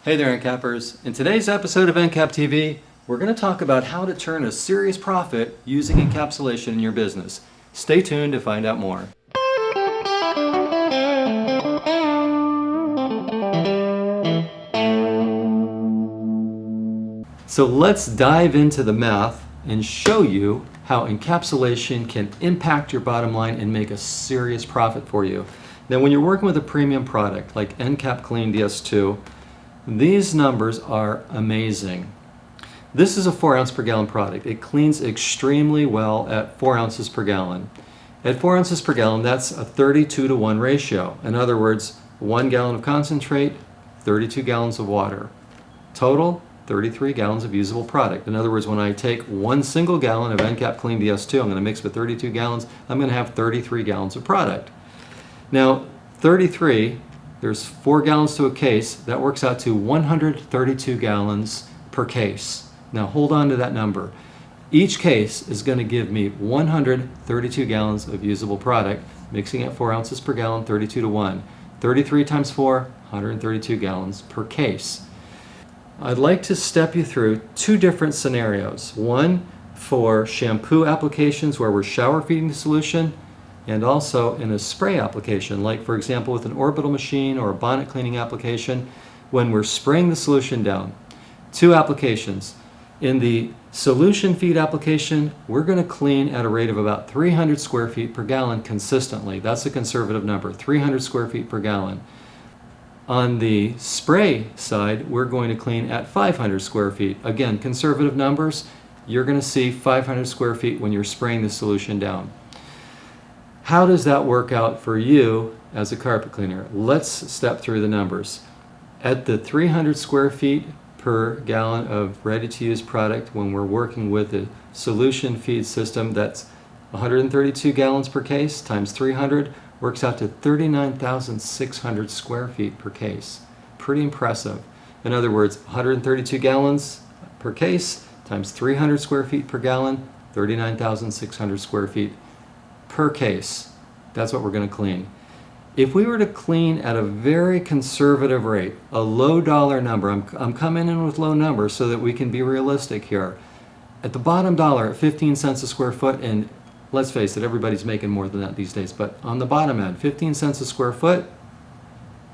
Hey there, Encappers. In today's episode of Encap TV, we're going to talk about how to turn a serious profit using encapsulation in your business. Stay tuned to find out more. So let's dive into the math and show you how encapsulation can impact your bottom line and make a serious profit for you. Now, when you're working with a premium product like Encap Clean DS2, these numbers are amazing. This is a 4 ounce per gallon product. It cleans extremely well at 4 ounces per gallon. At 4 ounces per gallon, that's a 32-to-1 ratio. In other words, 1 gallon of concentrate, 32 gallons of water. Total, 33 gallons of usable product. In other words, when I take 1 single gallon of Encap Clean DS2, I'm going to mix with 32 gallons, I'm going to have 33 gallons of product. Now, 33, there's 4 gallons to a case. That works out to 132 gallons per case. Now hold on to that number. Each case is going to give me 132 gallons of usable product, mixing at 4 ounces per gallon, 32-to-1. 33 times 4, 132 gallons per case. I'd like to step you through 2 different scenarios. One for shampoo applications where we're shower feeding the solution, and also in a spray application, like for example with an orbital machine or a bonnet cleaning application, when we're spraying the solution down. 2 applications. In the solution feed application, we're going to clean at a rate of about 300 square feet per gallon consistently. That's a conservative number, 300 square feet per gallon. On the spray side, we're going to clean at 500 square feet. Again, conservative numbers. You're going to see 500 square feet when you're spraying the solution down. How does that work out for you as a carpet cleaner? Let's step through the numbers. At the 300 square feet per gallon of ready-to-use product, when we're working with a solution feed system, that's 132 gallons per case times 300 works out to 39,600 square feet per case. Pretty impressive. In other words, 132 gallons per case times 300 square feet per gallon, 39,600 square feet per case. That's what we're going to clean. If we were to clean at a very conservative rate, a low dollar number, I'm coming in with low numbers so that we can be realistic here. At the bottom dollar, at 15 cents a square foot, and let's face it, everybody's making more than that these days, but on the bottom end, 15 cents a square foot,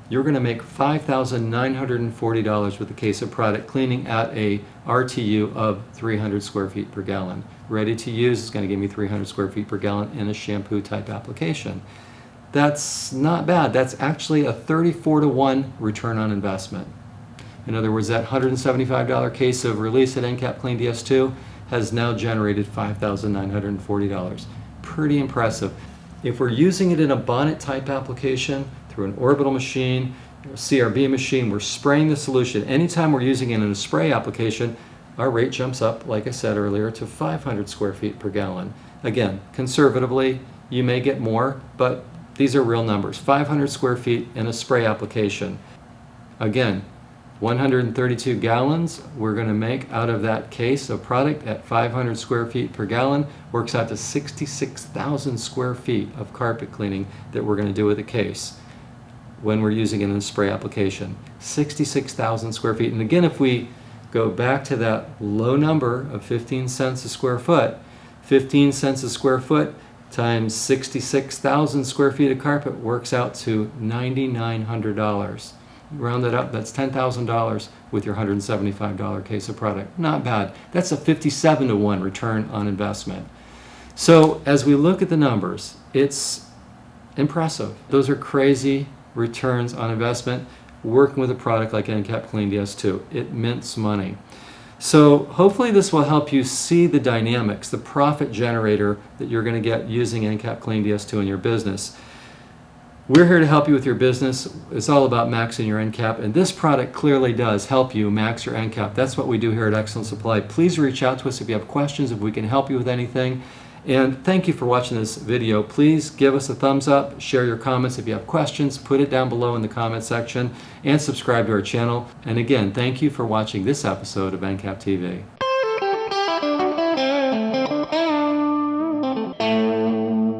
you're going to make $5,940 with a case of product cleaning at a RTU of 300 square feet per gallon. Ready to use is going to give me 300 square feet per gallon in a shampoo type application. That's not bad. That's actually a 34-to-1 return on investment. In other words, that $175 case of release at Encap Clean DS2 has now generated $5,940. Pretty impressive. If we're using it in a bonnet type application, through an orbital machine, a CRB machine, we're spraying the solution. Anytime we're using it in a spray application, our rate jumps up, like I said earlier, to 500 square feet per gallon. Again, conservatively, you may get more, but these are real numbers. 500 square feet in a spray application. Again, 132 gallons we're going to make out of that case of product at 500 square feet per gallon works out to 66,000 square feet of carpet cleaning that we're going to do with a case when we're using it in a spray application. 66,000 square feet. And again, if we go back to that low number of 15 cents a square foot, 15 cents a square foot times 66,000 square feet of carpet works out to $9,900. Round it up, that's $10,000 with your $175 case of product. Not bad. That's a 57-to-1 return on investment. So as we look at the numbers, it's impressive. Those are crazy returns on investment working with a product like Encap Clean DS2. It mints money. So hopefully this will help you see the dynamics, the profit generator that you're going to get using Encap Clean DS2 in your business. We're here to help you with your business. It's all about maxing your Encap, and this product clearly does help you max your Encap. That's what we do here at Excellent Supply. Please reach out to us if you have questions, if we can help you with anything. And thank you for watching this video. Please give us a thumbs up, share your comments. If you have questions, put it down below in the comment section, and subscribe to our channel. And again, thank you for watching this episode of Encap TV.